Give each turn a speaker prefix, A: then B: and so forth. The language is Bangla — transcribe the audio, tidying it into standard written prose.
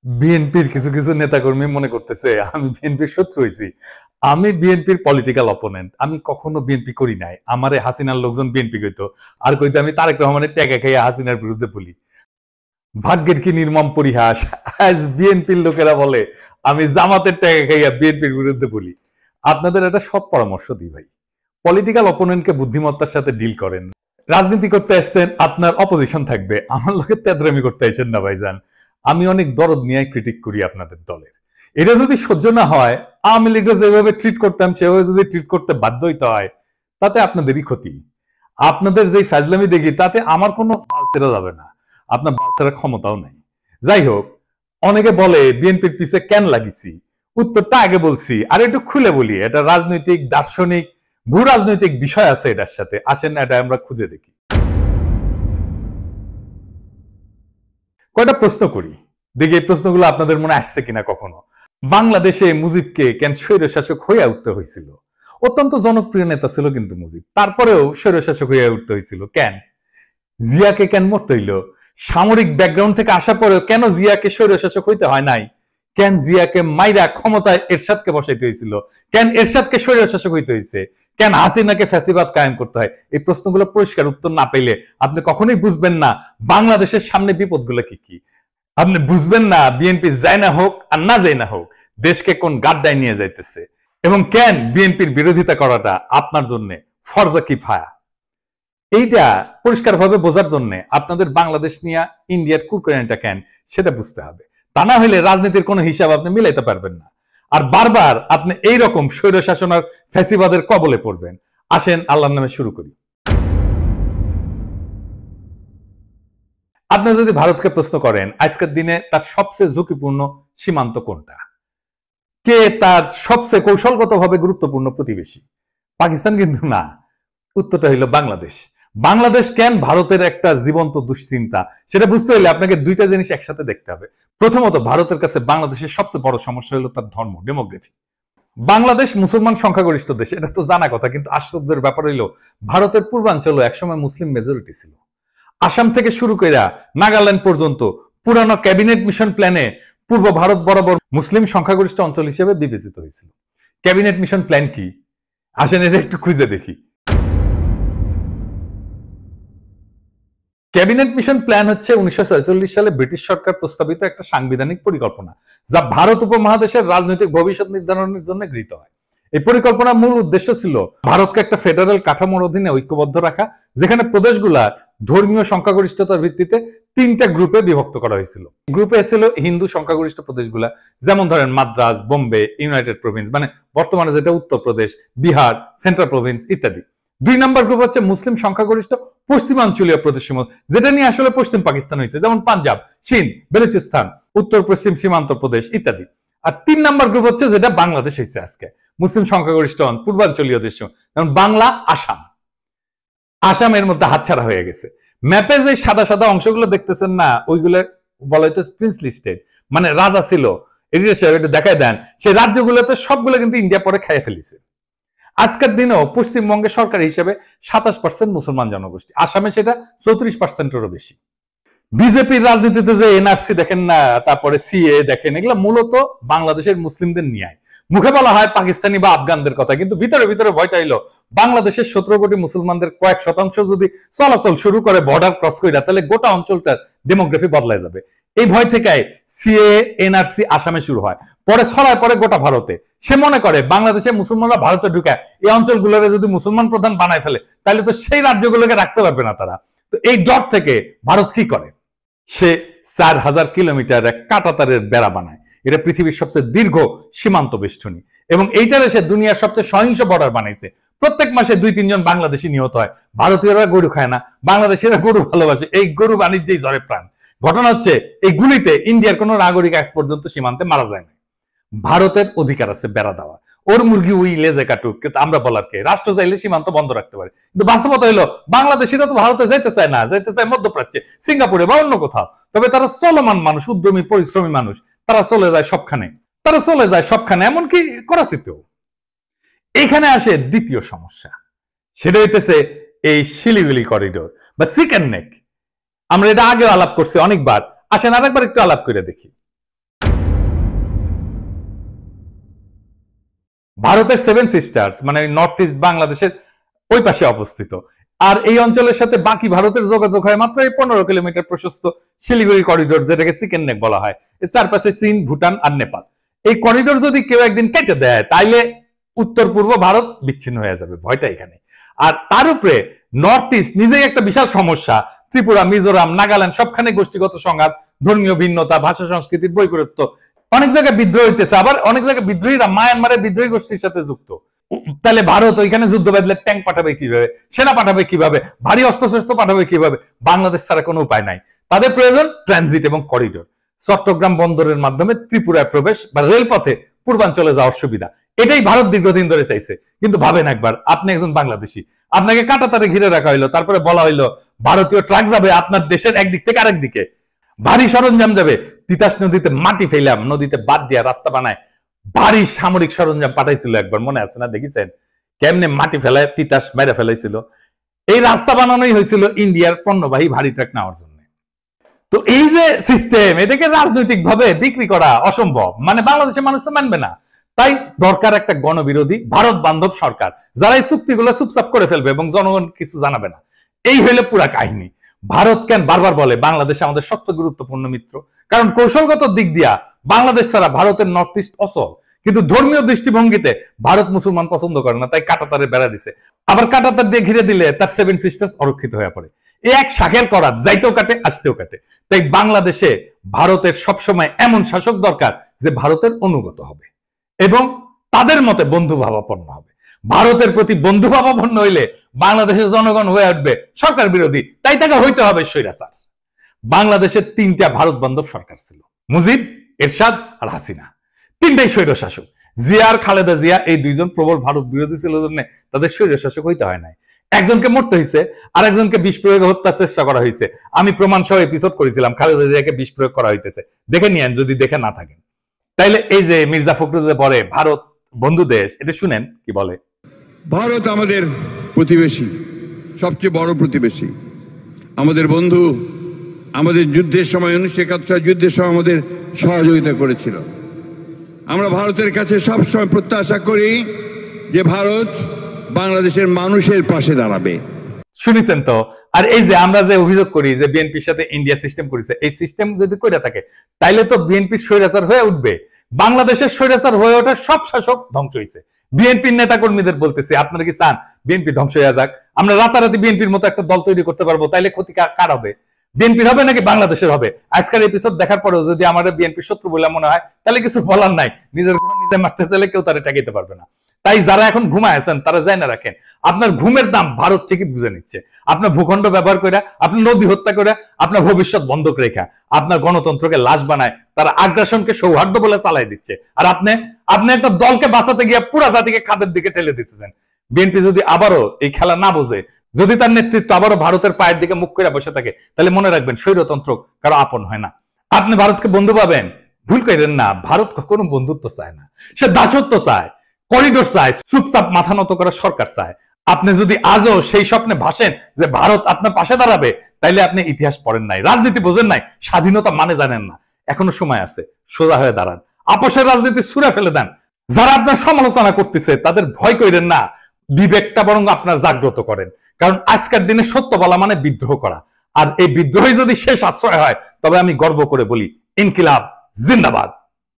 A: বিএনপির কিছু কিছু নেতাকর্মী মনে করতেছে আমি বিএনপির শত্রু হয়েছি। আমি বিএনপির পলিটিক্যাল অপোনেন্ট। আমি কখনো বিএনপি করি নাই। আমারে হাসিনার লোকজন বিএনপি কইতো, আর কইতো আমি তারেক রহমানের টেকা খাইয়া হাসিনার বিরুদ্ধে বলি। ভাগ্যের কি নির্মম পরিহাস, আজ বিএনপির লোকেরা বলে আমি জামাতের টেকা খাইয়া বিএনপির বিরুদ্ধে বলি। আপনাদের একটা সৎ পরামর্শ দিই ভাই, পলিটিক্যাল অপোনেন্টকে বুদ্ধিমত্তার সাথে ডিল করেন। রাজনীতি করতে আসছেন, আপনার অপোজিশন থাকবে, আমার লোকের তেদরামি করতে আসেন না ভাইজান। আমি অনেক দরদ নিয়ে ক্রিটিক করি আপনাদের দলের। এটা যদি সহ্য না হয়, আওয়ামী লীগরা যেভাবে ট্রিট করতাম সেভাবে যদি ট্রিট করতে বাধ্য হইতে হয়, তাতে আপনাদেরই ক্ষতি। আপনাদের যে ফাজলামি দেখি তাতে আমার কোনো বাল ছেড়া যাবে না, আপনার বাল ছেড়ার ক্ষমতাও নাই। যাই হোক, অনেকে বলে বিএনপির পিছে কেন লাগিছি, উত্তরটা আগে বলছি, আর একটু খুলে বলি। এটা রাজনৈতিক, দার্শনিক, ভূ রাজনৈতিক বিষয় আছে এটার সাথে। আসেন না এটা আমরা খুঁজে দেখি। কয়টা প্রশ্ন করি, দেখি এই প্রশ্নগুলো আপনাদের মনে আসছে কিনা কখনো। বাংলাদেশে মুজিবকে কেন স্বৈরশাসক হইয়া উঠতে হয়েছিল? অত্যন্ত জনপ্রিয় নেতা ছিল কিন্তু মুজিব, তারপরেও স্বৈরশাসক হইয়া উঠতে হয়েছিল কেন? জিয়াকে কেন মরতে হইল? সামরিক ব্যাকগ্রাউন্ড থেকে আসা পরেও কেন জিয়াকে স্বৈরশাসক হইতে হয় নাই? কেন জিয়াকে মাইরা ক্ষমতায় এরশাদকে বসাইতে হয়েছিল? কেন এরশাদকে স্বৈরশাসক হইতে হয়েছে? কেন হাসিনাকে ফ্যাসিবাদ কায়েম করতে হয়? এই প্রশ্নগুলো পরিষ্কার উত্তর না পেলে আপনি কখনোই বুঝবেন না বাংলাদেশের সামনে বিপদগুলো কি কি। আপনি বুঝবেন না বিএনপি যায় না হোক আর না যায় না হোক, দেশকে কোন গাড্ডায় নিয়ে যাইতেছে, এবং কেন বিএনপির বিরোধিতা করাটা আপনার জন্য ফরজা কিফায়া। এইটা পরিষ্কারভাবে বোঝার জন্য আপনাদের বাংলাদেশ নিয়ে ইন্ডিয়ার কুরকুরানিটা কেন সেটা বুঝতে হবে। তা না হলে রাজনীতির কোনো হিসাব আপনি মিলাইতে পারবেন না, আর বারবার আপনি এইরকম স্বৈর শাসন আর ফ্যাসিবাদের কবলে পড়বেন। আসেন আল্লাহর নামে শুরু করি। আপনি যদি ভারতকে প্রশ্ন করেন আজকের দিনে তার সবচেয়ে ঝুঁকিপূর্ণ সীমান্ত কোনটা, কে তার সবচেয়ে কৌশলগতভাবে গুরুত্বপূর্ণ প্রতিবেশী, পাকিস্তান কিন্তু না, উত্তরটা হইল বাংলাদেশ। বাংলাদেশ কেন ভারতের একটা জীবন্ত দুশ্চিন্তা, সেটা বুঝতে হলে আপনাকে দুইটা জিনিস একসাথে দেখতে হবে। প্রথমত, ভারতের কাছে বাংলাদেশের সবচেয়ে বড় সমস্যা হলো তার ধর্ম, ডেমোগ্রাফি। বাংলাদেশ মুসলমান সংখ্যাগরিষ্ঠ দেশ, এটা তো জানা কথা, কিন্তু আশ্চর্যের ব্যাপার হইলো ভারতের পূর্বাঞ্চল একসময় মুসলিম মেজরিটি ছিল। আসাম থেকে শুরু করে নাগাল্যান্ড পর্যন্ত পুরানো ক্যাবিনেট মিশন প্ল্যানে পূর্ব ভারত বরাবর মুসলিম সংখ্যাগরিষ্ঠ অঞ্চল হিসেবে বিবেচিত হয়েছিল। ক্যাবিনেট মিশন প্ল্যান কি? আসেন এটা একটু খুঁজে দেখি। ক্যাবিনেট মিশন প্ল্যান হচ্ছে 1946 সালে ব্রিটিশ সরকার প্রস্তাবিত একটা সাংবিধানিক পরিকল্পনা, যা ভারত উপমহাদেশের রাজনৈতিক ভবিষ্যৎ নির্ধারণের জন্য গৃহীত হয়। এই পরিকল্পনার মূল উদ্দেশ্য ছিল ভারতকে একটা ফেডারেল কাঠামোর অধীনে ঐক্যবদ্ধ রাখা, যেখানে প্রদেশগুলা ধর্মীয় সংখ্যাগরিষ্ঠতার ভিত্তিতে তিনটা গ্রুপে বিভক্ত করা হয়েছিল। গ্রুপে ছিল হিন্দু সংখ্যাগরিষ্ঠ প্রদেশগুলা, যেমন ধরেন মাদ্রাজ, বোম্বে, ইউনাইটেড প্রভিন্স, মানে বর্তমানে যেটা উত্তরপ্রদেশ, বিহার, সেন্ট্রাল প্রভিন্স ইত্যাদি। 2 নম্বর গ্রুপ হচ্ছে মুসলিম সংখ্যাগরিষ্ঠ পশ্চিমাঞ্চলীয় প্রদেশসমূহ, যেটা নিয়ে আসলে পশ্চিম পাকিস্তান হয়েছে, যেমন পাঞ্জাব, সিন্ধ, বেলুচিস্তান, উত্তর পশ্চিম সীমান্ত প্রদেশ ইত্যাদি। আর 3 নম্বর গ্রুপ হচ্ছে যেটা বাংলাদেশ হয়েছে আজকে, মুসলিম সংখ্যাগরিষ্ঠ পূর্বাঞ্চলীয় দেশ, যেমন বাংলা, আসাম। আসামের মধ্যে হাতছাড়া হয়ে গেছে। ম্যাপে যে সাদা সাদা অংশগুলো দেখতেছেন না, ওইগুলো বলা হইতো প্রিন্সলি স্টেট, মানে রাজা ছিল। এটা দেখায় দেন, সেই রাজ্যগুলোতে সবগুলো কিন্তু ইন্ডিয়া পরে খাইয়ে ফেলিছে। আজকের দিনেও পশ্চিমবঙ্গের সরকার হিসেবে 27% মুসলমান জনগোষ্ঠী, আসামে সেটা 34%-এরও বেশি। বিজেপির রাজনীতিতে যে এনআরসি দেখেন না, তারপরে সিএ দেখেন, এগুলো মূলত বাংলাদেশের মুসলিমদের নিয়ে। মুখে বলা হয় পাকিস্তানি বা আফগানদের কথা, কিন্তু ভিতরে ভিতরে ভয়টা হইলো বাংলাদেশের 17 কোটি মুসলমানদের কয়েক শতাংশ যদি চলাচল শুরু করে বর্ডার ক্রস করে, তাহলে গোটা অঞ্চলটার ডেমোগ্রাফি বদলায় যাবে। এই ভয় থেকে সিএ, এনআরসি আসামে শুরু হয়, পরে ছড়ায় পরে গোটা ভারতে। সে মনে করে বাংলাদেশের মুসলমানরা ভারতে ঢুকে এই অঞ্চলগুলোকে যদি মুসলমান প্রধান বানায় ফেলে, তাহলে তো সেই রাজ্যগুলোকে রাখতে পারবে না তারা। তো এই ডট থেকে ভারত কি করে, সে 4000 কিলোমিটার এক কাঁটাতারের বেড়া বানায়। এটা পৃথিবীর সবচেয়ে দীর্ঘ সীমান্ত বেষ্টনী, এবং এইটারে সে দুনিয়ার সবচেয়ে সহিংস বর্ডার বানাইছে। প্রত্যেক মাসে 2-3 জন বাংলাদেশি নিহত হয়। ভারতীয়রা গরু খায় না, বাংলাদেশিরা গরু ভালোবাসে, এই গরু বাণিজ্যেই ঝরে প্রাণ। ঘটনা হচ্ছে এই গুলিতে ইন্ডিয়ার কোন নাগরিক আজ পর্যন্ত সীমান্তে মারা যায় না। ভারতের অধিকার আছে বেড়া দেওয়া, ওর মুরগি ওই লেজে কাটুক, কিন্তু আমরা বলার কে? রাষ্ট্র চাইলে সীমান্ত বন্ধ রাখতে পারে, কিন্তু বাস্তবতা হলো বাংলাদেশিরা তো ভারতে যেতে চায় না, যেতে চায় মধ্যপ্রাচ্যে, সিঙ্গাপুরে বা অন্য কোথাও। তবে তারা চলমান মানুষ, উদ্যমী পরিশ্রমী মানুষ, তারা চলে যায় সবখানে, তারা চলে যায় সবখানে, এমনকি করাচিতেও। এইখানে আসে দ্বিতীয় সমস্যা, সেটা হইতেছে এই শিলিগুড়ি করিডোর বা চিকেন নেক। আমরা এটা আগেও আলাপ করছি অনেকবার, আসেন আরেকবার একটু আলাপ করে দেখি। ভারতের 7 সিস্টার্স মানে নর্থ ইস্ট বাংলাদেশের ওই পাশে অবস্থিত। আর এই অঞ্চলের সাথে বাকি ভারতের যোগাযোগ হয় মাত্র 15 কিলোমিটার প্রশস্ত শিলিগুড়ি করিডোর, যেটাকে চিকেন নেক বলা হয়। এর চারপাশে চীন, ভুটান আর নেপাল। এই করিডোর যদি কেউ একদিন কেটে দেয় তাইলে উত্তর পূর্ব ভারত বিচ্ছিন্ন হয়ে যাবে, ভয়টা এখানে। আর তার উপরে নর্থ ইস্ট নিজেই একটা বিশাল সমস্যা। ত্রিপুরা, মিজোরাম, নাগাল্যান্ড সবখানে গোষ্ঠীগত সংঘাত, ধর্মীয় ভিন্নতা, ভাষা সংস্কৃতির বৈপরীত্য। অনেক জায়গায় বিদ্রোহ হইতেছে, আবার অনেক জায়গায় বিদ্রোহীরা মায়ানমারের বিদ্রোহী গোষ্ঠীর সাথে যুক্ত। তাহলে ভারত ওইখানে যুদ্ধ বাঁধলে ট্যাঙ্ক পাঠাবে কিভাবে, সেনা পাঠাবে কিভাবে, ভারী অস্ত্রশস্ত্র পাঠাবে কিভাবে? বাংলাদেশ ছাড়া কোনো উপায় নাই। তাদের প্রয়োজন ট্রানজিট এবং করিডোর। চট্টগ্রাম বন্দরের মাধ্যমে ত্রিপুরায় প্রবেশ বা রেলপথে পূর্বাঞ্চলে যাওয়ার সুবিধা, এটাই ভারত দীর্ঘদিন ধরে চাইছে। কিন্তু ভাবেন একবার, আপনি একজন বাংলাদেশি, আপনাকে কাঁটাতারে ঘিরে রাখা হইলো, তারপরে বলা হইলো ভারতীয় ট্রাক যাবে আপনার দেশের একদিক থেকে আরেক দিকে, ভারী সরঞ্জাম যাবে। তিতাস নদীতে মাটি ফেলাম, নদীতে বাদ দিয়া রাস্তা বানায় ভারী সামরিক সরঞ্জাম পাঠাইছিল একবার, মনে আছে না? দেখেছেন কেমনে মাটি ফেলায় তিতাস মেরে ফেলাইছিল? এই রাস্তা বানানোই হয়েছিল ইন্ডিয়ার পণ্যবাহী ভারী ট্রাক নেওয়ার জন্য। তো এই যে সিস্টেম, এটাকে রাজনৈতিক ভাবে বিক্রি করা অসম্ভব, মানে বাংলাদেশের মানুষ তো মানবে না। তাই দরকার একটা গণবিরোধী ভারত বান্ধব সরকার, যারা এই চুক্তিগুলো চুপচাপ করে ফেলবে এবং জনগণ কিছু জানাবে না। এই হইলে পুরা কাহিনী। ভারত কেন বারবার বলে বাংলাদেশ আমাদের সবচেয়ে গুরুত্বপূর্ণ মিত্র? কারণ কৌশলগত দিক দিয়া বাংলাদেশ ছাড়া ভারতের নর্থ ইস্ট অচল। কিন্তু ধর্মীয় দৃষ্টিভঙ্গিতে ভারত মুসলমান পছন্দ করে না, তাই কাঁটাতারে বেড়া দিছে। আবার কাঁটাতার দিয়ে ঘিরে দিলে তার 7 সিস্টার্স অরক্ষিত হয়ে পড়ে। এই এক শাখের করা যাইতেও কাটে, আসতেও কাটে। তাই বাংলাদেশে ভারতের সবসময় এমন শাসক দরকার যে ভারতের অনুগত হবে এবং তাদের মতে বন্ধুভাবাপন্ন হবে। ভারতের প্রতি বন্ধুভাবাপন্ন হইলে বাংলাদেশের জনগণ হয়ে উঠবে সরকার বিরোধী, তাই তাকে হইতে হবে স্বৈরাচার। বাংলাদেশের 3টা ভারত বান্ধব সরকার ছিল, মুজিব, এরশাদ আর হাসিনা। 3টাই স্বৈরশাসক। জিয়া আর খালেদা জিয়া এই 2জন প্রবল ভারত বিরোধী ছিল জন্য তাদের স্বৈরশাসক হইতে হয় নাই। একজনকে মরতে হয়েছে, আর একজনকে বিষ প্রয়োগে হত্যার চেষ্টা করা হয়েছে। আমি প্রমাণ সহ এপিসোড করেছিলাম খালেদা জিয়াকে বিষ প্রয়োগ করা হইতেছে, দেখে নিয়েন যদি দেখে না থাকেন। তাইলে এই যে মির্জা ফখরুল যে বলে ভারত বন্ধু দেশ, এটা শুনেন কি বলে।
B: ভারত আমাদের প্রতিবেশী, সবচেয়ে বড় প্রতিবেশী, আমাদের বন্ধু। আমাদের যুদ্ধের সময় 1971 যুদ্ধের সময় আমাদের সহযোগিতা করেছিল। আমরা ভারতের কাছে সবসময় প্রত্যাশা করি যে ভারত বাংলাদেশের মানুষের পাশে দাঁড়াবে।
A: শুনেছেন তো? আর এই যে আমরা যে অভিযোগ করি যে বিএনপির সাথে ইন্ডিয়া সিস্টেম করেছে, এই সিস্টেম যদি করে থাকে তাইলে তো বিএনপি স্বৈরাচার হয়ে উঠবে। বাংলাদেশের স্বৈরাচার হয়ে ওঠার সব শাসক ধ্বংস হয়েছে। বিএনপির নেতা কর্মীদের বলতেছে, আপনারা কি চান বিএনপি ধ্বংস হয়ে যাক? আমরা রাতারাতি বিএনপির মতো একটা দল তৈরি করতে পারবো, তাইলে ক্ষতি কার হবে? বিএনপির হবে নাকি বাংলাদেশের হবে? আজকের এপিসোড দেখার পরেও যদি আমাদের বিএনপির শত্রু বলে মনে হয় তাহলে কিছু বলার নাই। নিজের ঘর নিজে মারতে চাইলে কেউ তারা ঠেকাইতে পারবে না। তাই যারা এখন ঘুমায় আছেন তারা জানা রাখেন, আপনার ঘুমের দাম ভারত থেকে বুঝে নিচ্ছে। আপনার ভূখণ্ড ব্যবহার করে, আপনার নদী হত্যা করে, আপনার ভবিষ্যৎ বন্ধক রেখা, আপনার গণতন্ত্রকে লাশ বানায় তারা আগ্রাসনকে সৌহার্দ্য বলে চালাই দিচ্ছে। আর আপনি একটা দলকে বাঁচাতে গিয়ে পুরা জাতিকে খাদের দিকে ঠেলে দিতেছেন। বিএনপি যদি আবারও এই খেলা না বোঝে, যদি তার নেতৃত্ব আবারও ভারতের পায়ের দিকে মুখ করে বসে থাকে, তাহলে মনে রাখবেন স্বৈরতন্ত্র কারো আপন হয় না। আপনি ভারতকে বন্ধু পাবেন, ভুল করেন না। ভারত কখনো বন্ধুত্ব চায় না, সে দাসত্ব চায়, করিডোর চায়, চুপচাপ মাথা নত করা সরকার চায়। আপনি যদি আজও সেই স্বপ্নে ভাসেন যে ভারত আপনার পাশে দাঁড়াবে, তাইলে আপনি ইতিহাস পড়েন নাই, রাজনীতি বোঝেন নাই, স্বাধীনতা মানে জানেন না। এখনো সময় আছে, সোজা হয়ে দাঁড়ান, আপোষের রাজনীতি ছুঁড়ে ফেলে দেন। যারা আপনার সমালোচনা করতেছে তাদের ভয় করেন না, বিবেকটা বরং আপনার জাগ্রত করেন। কারণ আজকের দিনে সত্য বলা মানে বিদ্রোহ করা, আর এই বিদ্রোহই যদি শেষ আশ্রয় হয় তবে আমি গর্ব করে বলি ইনকিলাব জিন্দাবাদ।